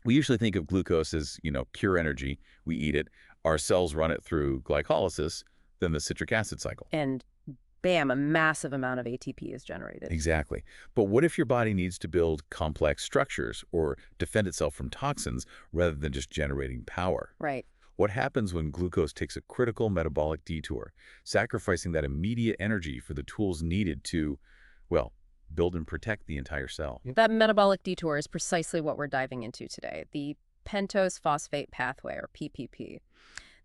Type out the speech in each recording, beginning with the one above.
We usually think of glucose as, pure energy. We eat it. Our cells run it through glycolysis, then the citric acid cycle. And bam, a massive amount of ATP is generated. Exactly. But what if your body needs to build complex structures or defend itself from toxins rather than just generating power? Right. What happens when glucose takes a critical metabolic detour, sacrificing that immediate energy for the tools needed to, well, build and protect the entire cell? That metabolic detour is precisely what we're diving into today, the pentose phosphate pathway, or PPP.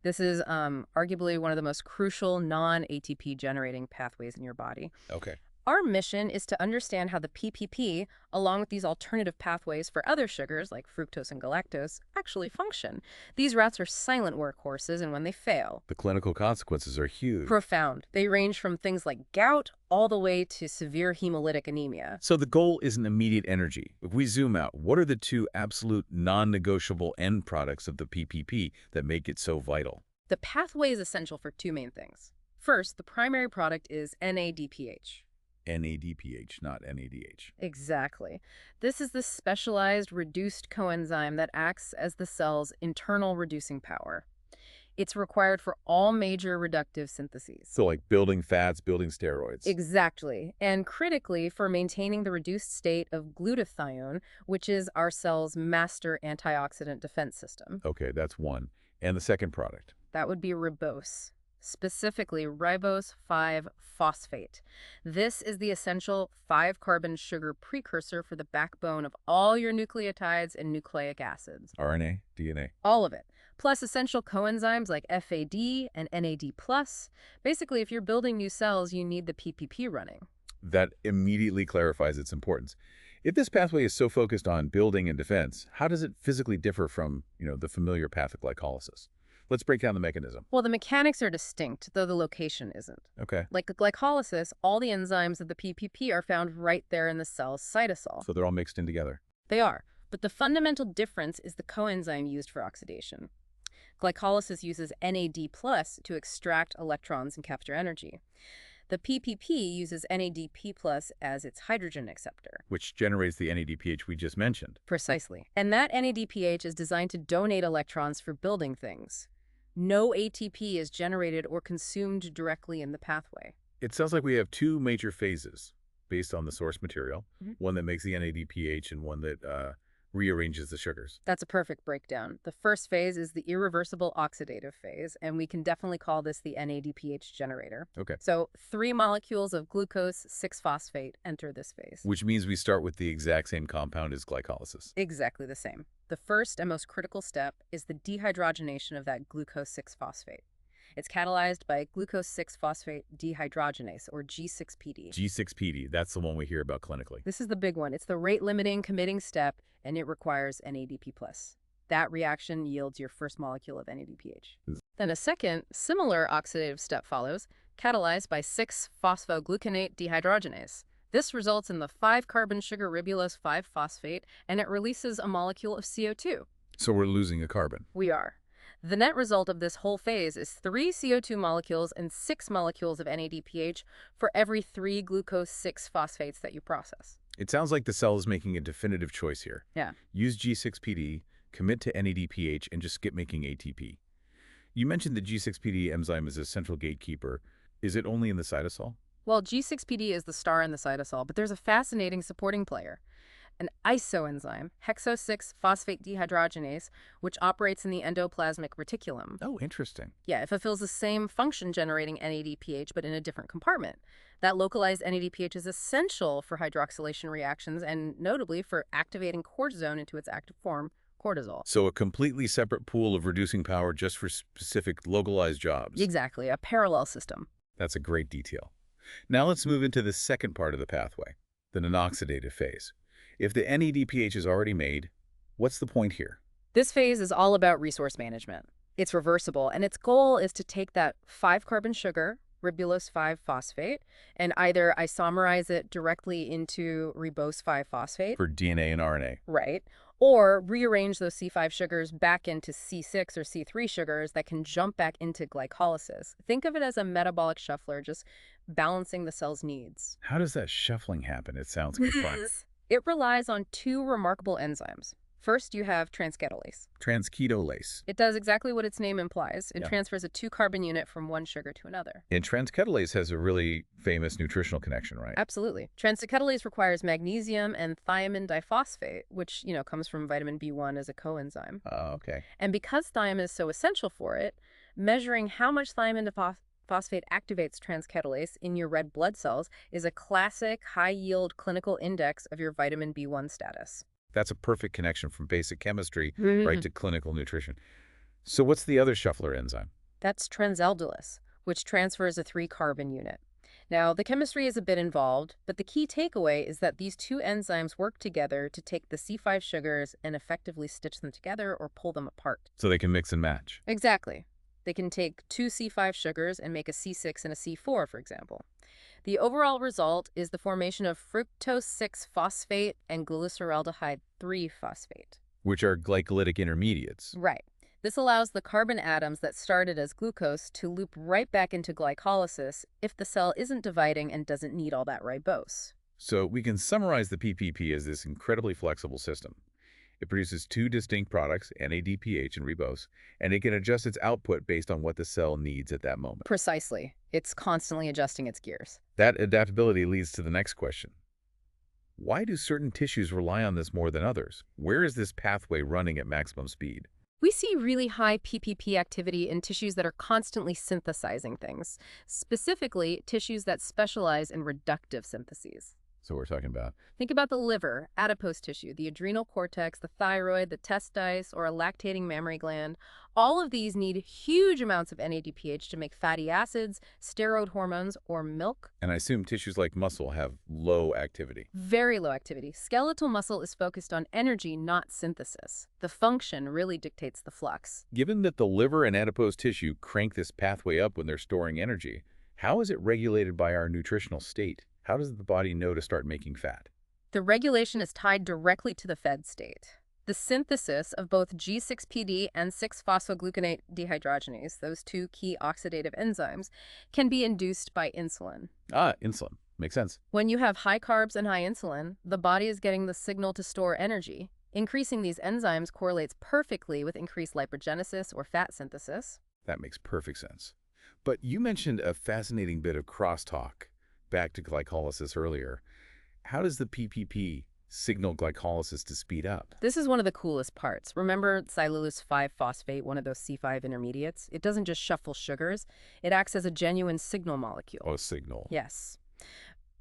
This is arguably one of the most crucial non-ATP generating pathways in your body. Okay. Our mission is to understand how the PPP, along with these alternative pathways for other sugars like fructose and galactose, actually function. These rats are silent workhorses, and when they fail, The clinical consequences are huge. profound. They range from things like gout all the way to severe hemolytic anemia. So the goal isn't immediate energy. If we zoom out, what are the two absolute non-negotiable end products of the PPP that make it so vital? The pathway is essential for two main things. First, the primary product is NADPH. NADPH, not NADH. Exactly. This is the specialized reduced coenzyme that acts as the cell's internal reducing power. It's required for all major reductive syntheses. So like building fats, building steroids. Exactly. And critically for maintaining the reduced state of glutathione, which is our cell's master antioxidant defense system. Okay, that's one. And the second product? That would be ribose, specifically ribose 5-phosphate. This is the essential 5-carbon sugar precursor for the backbone of all your nucleotides and nucleic acids. RNA, DNA. All of it. Plus essential coenzymes like FAD and NAD+. Basically, if you're building new cells, you need the PPP running. That immediately clarifies its importance. If this pathway is so focused on building and defense, how does it physically differ from, the familiar path of glycolysis? Let's break down the mechanism. Well, the mechanics are distinct, though the location isn't. Okay. Like glycolysis, all the enzymes of the PPP are found right there in the cell's cytosol. So they're all mixed in together. They are. But the fundamental difference is the coenzyme used for oxidation. Glycolysis uses NAD+ to extract electrons and capture energy. The PPP uses NADP+ as its hydrogen acceptor. Which generates the NADPH we just mentioned. Precisely. And that NADPH is designed to donate electrons for building things. No ATP is generated or consumed directly in the pathway. It sounds like we have two major phases based on the source material, one that makes the NADPH and one that rearranges the sugars. That's a perfect breakdown. The first phase is the irreversible oxidative phase, and we can definitely call this the NADPH generator. Okay. So 3 molecules of glucose 6-phosphate enter this phase. Which means we start with the exact same compound as glycolysis. Exactly the same. The first and most critical step is the dehydrogenation of that glucose 6-phosphate. It's catalyzed by glucose 6-phosphate dehydrogenase, or G6PD. G6PD, that's the one we hear about clinically. This is the big one. It's the rate-limiting committing step, and it requires NADP+. That reaction yields your first molecule of NADPH. Then a second, similar oxidative step follows, catalyzed by 6-phosphogluconate dehydrogenase. This results in the 5-carbon sugar ribulose 5-phosphate, and it releases a molecule of CO2. So we're losing a carbon. We are. The net result of this whole phase is 3 CO2 molecules and 6 molecules of NADPH for every 3 glucose 6-phosphates that you process. It sounds like the cell is making a definitive choice here. Yeah. Use G6PD, commit to NADPH, and just skip making ATP. You mentioned the G6PD enzyme is a central gatekeeper. Is it only in the cytosol? Well, G6PD is the star in the cytosol, but there's a fascinating supporting player. An isoenzyme, Hexose 6-phosphate dehydrogenase, which operates in the endoplasmic reticulum. Oh, interesting. Yeah, it fulfills the same function generating NADPH, but in a different compartment. That localized NADPH is essential for hydroxylation reactions and notably for activating cortisone into its active form, cortisol. So a completely separate pool of reducing power just for specific localized jobs. Exactly, a parallel system. That's a great detail. Now let's move into the second part of the pathway, the non-oxidative phase. If the NADPH is already made, what's the point here? This phase is all about resource management. It's reversible, and its goal is to take that 5-carbon sugar, ribulose 5-phosphate, and either isomerize it directly into ribose 5-phosphate. For DNA and RNA. Right. Or rearrange those C5 sugars back into C6 or C3 sugars that can jump back into glycolysis. Think of it as a metabolic shuffler, just balancing the cell's needs. How does that shuffling happen? It sounds good fun. It relies on 2 remarkable enzymes, First, you have transketolase. Transketolase. It does exactly what its name implies. It Yeah. transfers a 2-carbon unit from one sugar to another. And transketolase has a really famous nutritional connection, right? Absolutely. Transketolase requires magnesium and thiamine diphosphate, which, comes from vitamin B1 as a coenzyme. Oh, okay. And because thiamine is so essential for it, measuring how much thiamine diphosphate activates transketolase in your red blood cells is a classic high-yield clinical index of your vitamin B1 status. That's a perfect connection from basic chemistry right to clinical nutrition. So what's the other shuffler enzyme? That's transeldolase, which transfers a 3-carbon unit. Now, the chemistry is a bit involved, but the key takeaway is that these two enzymes work together to take the C5 sugars and effectively stitch them together or pull them apart. So they can mix and match. Exactly. They can take 2 C5 sugars and make a C6 and a C4, for example. The overall result is the formation of fructose 6 phosphate and glyceraldehyde 3 phosphate. Which are glycolytic intermediates. Right. This allows the carbon atoms that started as glucose to loop right back into glycolysis if the cell isn't dividing and doesn't need all that ribose. So we can summarize the PPP as this incredibly flexible system. It produces 2 distinct products, NADPH and ribose, and it can adjust its output based on what the cell needs at that moment. Precisely. It's constantly adjusting its gears. That adaptability leads to the next question. Why do certain tissues rely on this more than others? Where is this pathway running at maximum speed? We see really high PPP activity in tissues that are constantly synthesizing things, specifically tissues that specialize in reductive syntheses. So we're talking about Think about the liver, adipose tissue, the adrenal cortex, the thyroid, the testes, or a lactating mammary gland. All of these need huge amounts of NADPH to make fatty acids, steroid hormones, or milk. And I assume tissues like muscle have low activity. Very low activity. Skeletal muscle is focused on energy, not synthesis. The function really dictates the flux. Given that the liver and adipose tissue crank this pathway up when they're storing energy, how is it regulated by our nutritional state? How does the body know to start making fat? The regulation is tied directly to the fed state. The synthesis of both G6PD and 6-phosphogluconate dehydrogenase, those 2 key oxidative enzymes, can be induced by insulin. Insulin. Makes sense. When you have high carbs and high insulin, the body is getting the signal to store energy. Increasing these enzymes correlates perfectly with increased lipogenesis or fat synthesis. That makes perfect sense. But you mentioned a fascinating bit of crosstalk back to glycolysis earlier. How does the PPP signal glycolysis to speed up? This is one of the coolest parts. Remember cellulose 5-phosphate, one of those C5 intermediates? It doesn't just shuffle sugars. It acts as a genuine signal molecule. Oh, a signal. Yes.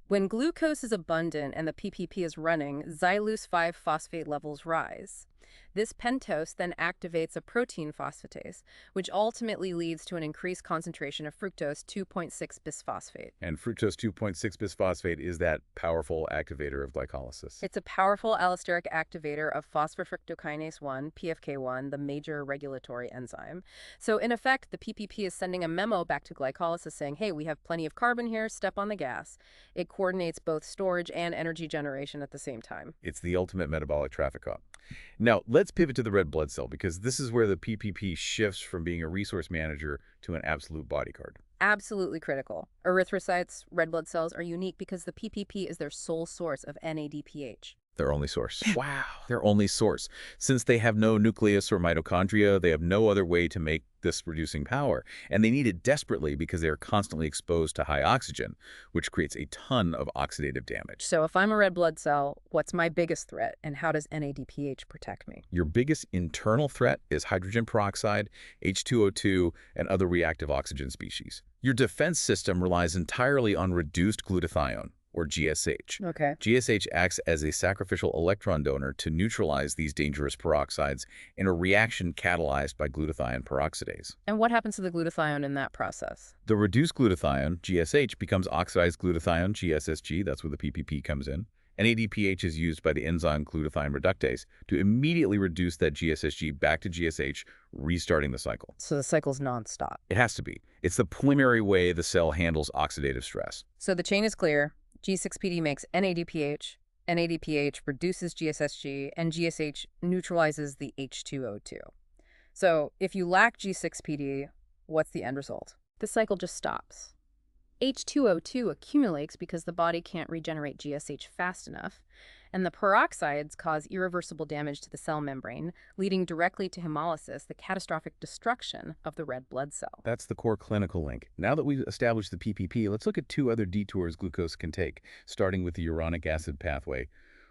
When glucose is abundant and the PPP is running, xylulose 5-phosphate levels rise. This pentose then activates a protein phosphatase, which ultimately leads to an increased concentration of fructose 2.6 bisphosphate. And fructose 2.6 bisphosphate is that powerful activator of glycolysis. It's a powerful allosteric activator of phosphofructokinase 1, PFK1, the major regulatory enzyme. So in effect, the PPP is sending a memo back to glycolysis saying, hey, we have plenty of carbon here, step on the gas. It coordinates both storage and energy generation at the same time. It's the ultimate metabolic traffic cop. Now, let's pivot to the red blood cell, because this is where the PPP shifts from being a resource manager to an absolute bodyguard. Absolutely critical. Erythrocytes, red blood cells, are unique because the PPP is their sole source of NADPH. Their only source. Wow. Their only source. Since they have no nucleus or mitochondria, they have no other way to make this reducing power. And they need it desperately because they are constantly exposed to high oxygen, which creates a ton of oxidative damage. So if I'm a red blood cell, what's my biggest threat and how does NADPH protect me? Your biggest internal threat is hydrogen peroxide, H2O2, and other reactive oxygen species. Your defense system relies entirely on reduced glutathione, or GSH. Okay. GSH acts as a sacrificial electron donor to neutralize these dangerous peroxides in a reaction catalyzed by glutathione peroxidase. And what happens to the glutathione in that process? The reduced glutathione, GSH, becomes oxidized glutathione, GSSG, that's where the PPP comes in. NADPH is used by the enzyme glutathione reductase to immediately reduce that GSSG back to GSH, restarting the cycle. So the cycle's nonstop. It has to be. It's the preliminary way the cell handles oxidative stress. So the chain is clear. G6PD makes NADPH, NADPH reduces GSSG, and GSH neutralizes the H2O2. So if you lack G6PD, what's the end result? The cycle just stops. H2O2 accumulates because the body can't regenerate GSH fast enough, And the peroxides cause irreversible damage to the cell membrane, leading directly to hemolysis, the catastrophic destruction of the red blood cell. That's the core clinical link. Now that we've established the PPP, let's look at two other detours glucose can take, starting with the uronic acid pathway.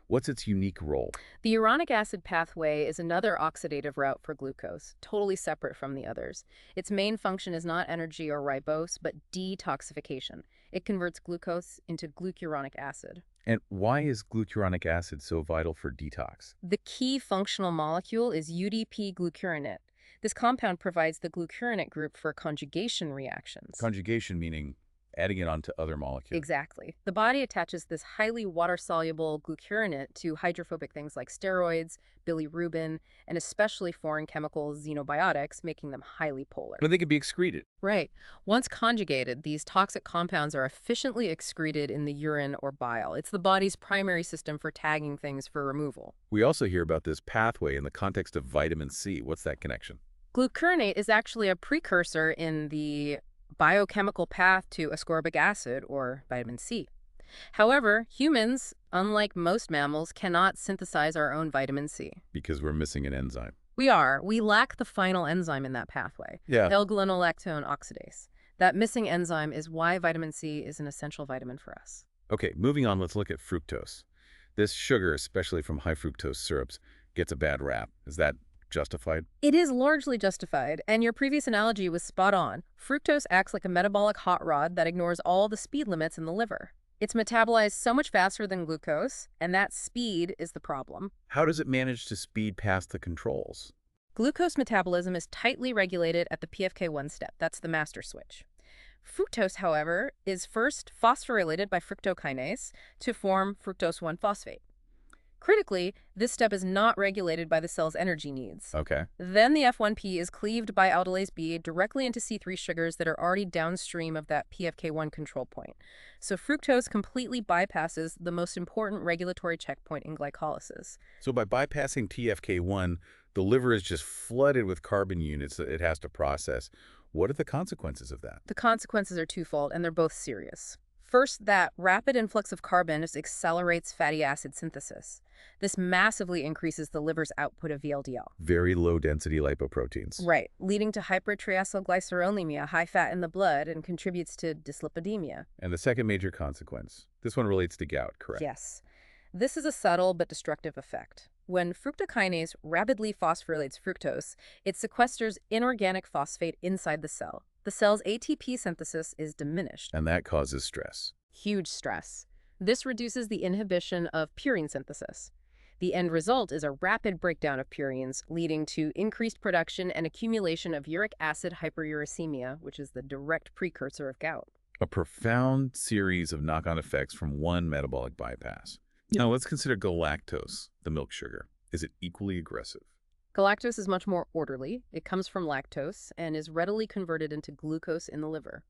What's its unique role? The uronic acid pathway is another oxidative route for glucose, totally separate from the others. Its main function is not energy or ribose, but detoxification. It converts glucose into glucuronic acid. And why is glucuronic acid so vital for detox? The key functional molecule is UDP-glucuronate. This compound provides the glucuronate group for conjugation reactions. Conjugation meaning adding it onto other molecules. Exactly. The body attaches this highly water-soluble glucuronate to hydrophobic things like steroids, bilirubin, and especially foreign chemicals, xenobiotics, making them highly polar. But they can be excreted. Right. Once conjugated, these toxic compounds are efficiently excreted in the urine or bile. It's the body's primary system for tagging things for removal. We also hear about this pathway in the context of vitamin C. What's that connection? Glucuronate is actually a precursor in the biochemical path to ascorbic acid, or vitamin C. However, humans, unlike most mammals, cannot synthesize our own vitamin C. Because we're missing an enzyme. We lack the final enzyme in that pathway, Yeah. L-gulonolactone oxidase. That missing enzyme is why vitamin C is an essential vitamin for us. Okay, moving on, let's look at fructose. This sugar, especially from high fructose syrups, gets a bad rap. Is that justified? It is largely justified, and your previous analogy was spot on. Fructose acts like a metabolic hot rod that ignores all the speed limits in the liver. It's metabolized so much faster than glucose, and that speed is the problem. How does it manage to speed past the controls? Glucose metabolism is tightly regulated at the PFK1 step. That's the master switch. Fructose, however, is first phosphorylated by fructokinase to form fructose 1-phosphate. Critically, this step is not regulated by the cell's energy needs. Okay. Then the F1P is cleaved by aldolase B directly into C3 sugars that are already downstream of that PFK1 control point. So fructose completely bypasses the most important regulatory checkpoint in glycolysis. So by bypassing TFK1, the liver is just flooded with carbon units that it has to process. What are the consequences of that? The consequences are twofold, and they're both serious. First, that rapid influx of carbon just accelerates fatty acid synthesis. This massively increases the liver's output of VLDL. Very low-density lipoproteins. Right, leading to hypertriacylglycerolemia, high fat in the blood, and contributes to dyslipidemia. And the second major consequence. This one relates to gout, correct? Yes. This is a subtle but destructive effect. When fructokinase rapidly phosphorylates fructose, it sequesters inorganic phosphate inside the cell. The cell's ATP synthesis is diminished. And that causes stress. Huge stress. This reduces the inhibition of purine synthesis. The end result is a rapid breakdown of purines, leading to increased production and accumulation of uric acid hyperuricemia, which is the direct precursor of gout. A profound series of knock-on effects from one metabolic bypass. Now let's consider galactose, the milk sugar. Is it equally aggressive? Galactose is much more orderly. It comes from lactose and is readily converted into glucose in the liver.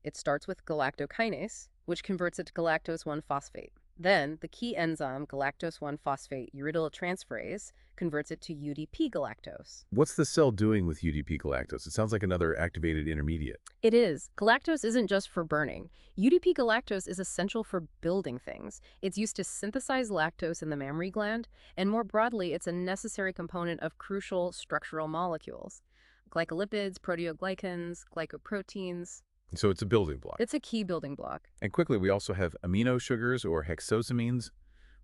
It starts with galactokinase, which converts it to galactose 1-phosphate. Then, the key enzyme, galactose 1-phosphate uridyl-transferase, converts it to UDP galactose. What's the cell doing with UDP galactose? It sounds like another activated intermediate. It is. Galactose isn't just for burning. UDP galactose is essential for building things. It's used to synthesize lactose in the mammary gland, and more broadly, it's a necessary component of crucial structural molecules. Glycolipids, proteoglycans, glycoproteins. So it's a building block. It's a key building block. And quickly, we also have amino sugars or hexosamines.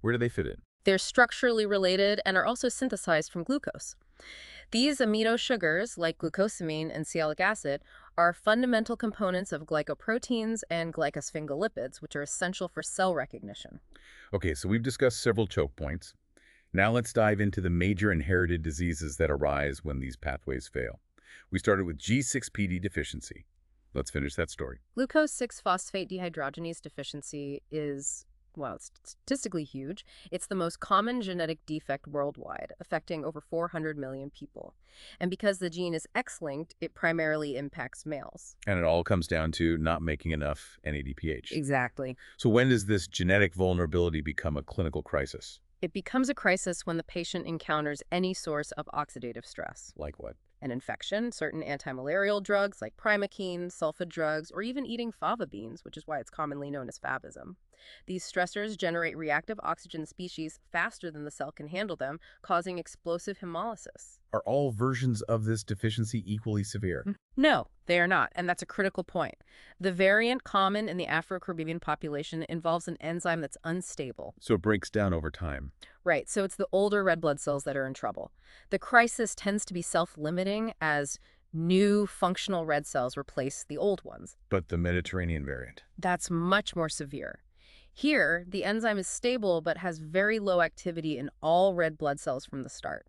Where do they fit in? They're structurally related and are also synthesized from glucose. These amino sugars, like glucosamine and sialic acid, are fundamental components of glycoproteins and glycosphingolipids, which are essential for cell recognition. Okay, so we've discussed several choke points. Now let's dive into the major inherited diseases that arise when these pathways fail. We started with G6PD deficiency. Let's finish that story. Glucose 6-phosphate dehydrogenase deficiency is, well, it's statistically huge. It's the most common genetic defect worldwide, affecting over 400 million people. And because the gene is X-linked, it primarily impacts males. And it all comes down to not making enough NADPH. Exactly. So when does this genetic vulnerability become a clinical crisis? It becomes a crisis when the patient encounters any source of oxidative stress. Like what? An infection, certain antimalarial drugs like primaquine, sulfa drugs, or even eating fava beans, which is why it's commonly known as fabism. These stressors generate reactive oxygen species faster than the cell can handle them, causing explosive hemolysis. Are all versions of this deficiency equally severe? No, they are not, and that's a critical point. The variant common in the Afro-Caribbean population involves an enzyme that's unstable. So it breaks down over time. Right, so it's the older red blood cells that are in trouble. The crisis tends to be self-limiting as new functional red cells replace the old ones. But the Mediterranean variant. That's much more severe. Here, the enzyme is stable but has very low activity in all red blood cells from the start.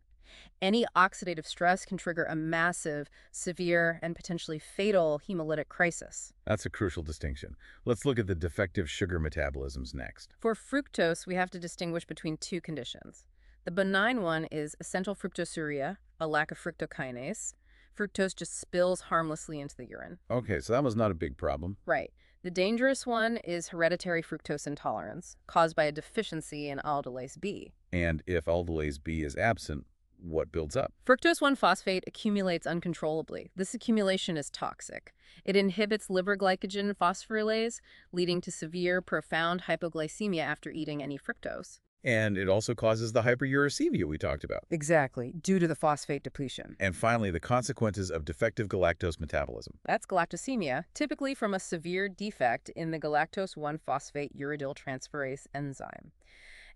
Any oxidative stress can trigger a massive, severe, and potentially fatal hemolytic crisis. That's a crucial distinction. Let's look at the defective sugar metabolisms next. For fructose, we have to distinguish between two conditions. The benign one is essential fructosuria, a lack of fructokinase. Fructose just spills harmlessly into the urine. Okay, so that was not a big problem. Right. The dangerous one is hereditary fructose intolerance, caused by a deficiency in aldolase B. And if aldolase B is absent, what builds up? Fructose 1-phosphate accumulates uncontrollably. This accumulation is toxic. It inhibits liver glycogen phosphorylase, leading to severe, profound hypoglycemia after eating any fructose. And it also causes the hyperuricemia we talked about. Exactly, due to the phosphate depletion. And finally, the consequences of defective galactose metabolism. That's galactosemia, typically from a severe defect in the galactose 1-phosphate uridyl transferase enzyme.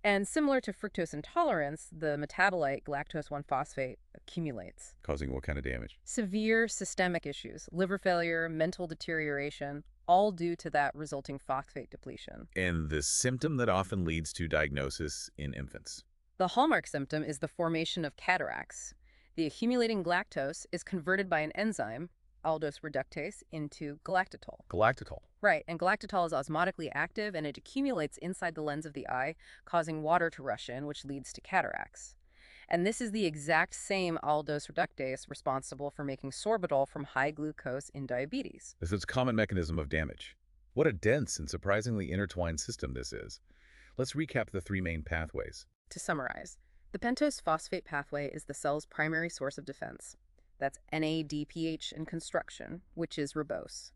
And similar to fructose intolerance, the metabolite galactose 1-phosphate accumulates. Causing what kind of damage? Severe systemic issues, liver failure, mental deterioration, all due to that resulting phosphate depletion. And the symptom that often leads to diagnosis in infants. The hallmark symptom is the formation of cataracts. The accumulating galactose is converted by an enzyme, aldose reductase, into galactitol. Galactitol. Right, and galactitol is osmotically active and it accumulates inside the lens of the eye, causing water to rush in, which leads to cataracts. And this is the exact same aldose reductase responsible for making sorbitol from high glucose in diabetes. This is a common mechanism of damage. What a dense and surprisingly intertwined system this is. Let's recap the three main pathways. To summarize, the pentose phosphate pathway is the cell's primary source of defense. That's NADPH in construction, which is ribose.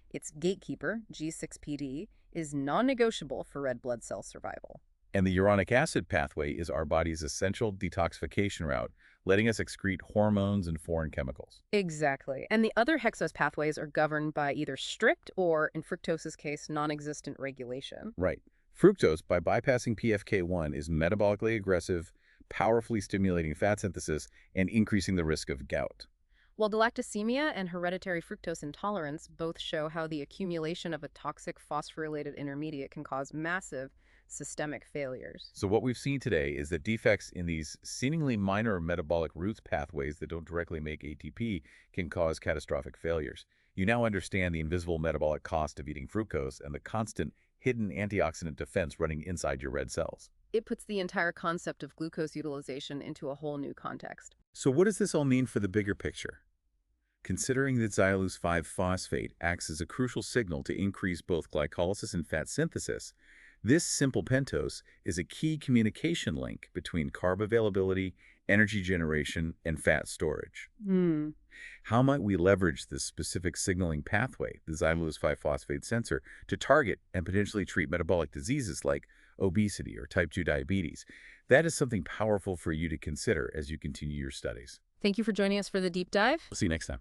Its gatekeeper, G6PD, is non-negotiable for red blood cell survival. And the uronic acid pathway is our body's essential detoxification route, letting us excrete hormones and foreign chemicals. Exactly. And the other hexose pathways are governed by either strict or, in fructose's case, non-existent regulation. Right. Fructose, by bypassing PFK1, is metabolically aggressive, powerfully stimulating fat synthesis, and increasing the risk of gout. While galactosemia and hereditary fructose intolerance both show how the accumulation of a toxic phosphorylated intermediate can cause massive systemic failures. So what we've seen today is that defects in these seemingly minor metabolic routes pathways that don't directly make ATP can cause catastrophic failures. You now understand the invisible metabolic cost of eating fructose and the constant hidden antioxidant defense running inside your red cells. It puts the entire concept of glucose utilization into a whole new context. So what does this all mean for the bigger picture? Considering that xylulose 5-phosphate acts as a crucial signal to increase both glycolysis and fat synthesis, this simple pentose is a key communication link between carb availability, energy generation, and fat storage. How might we leverage this specific signaling pathway, the xylulose 5-phosphate sensor, to target and potentially treat metabolic diseases like obesity or type 2 diabetes? That is something powerful for you to consider as you continue your studies. Thank you for joining us for the deep dive. We'll see you next time.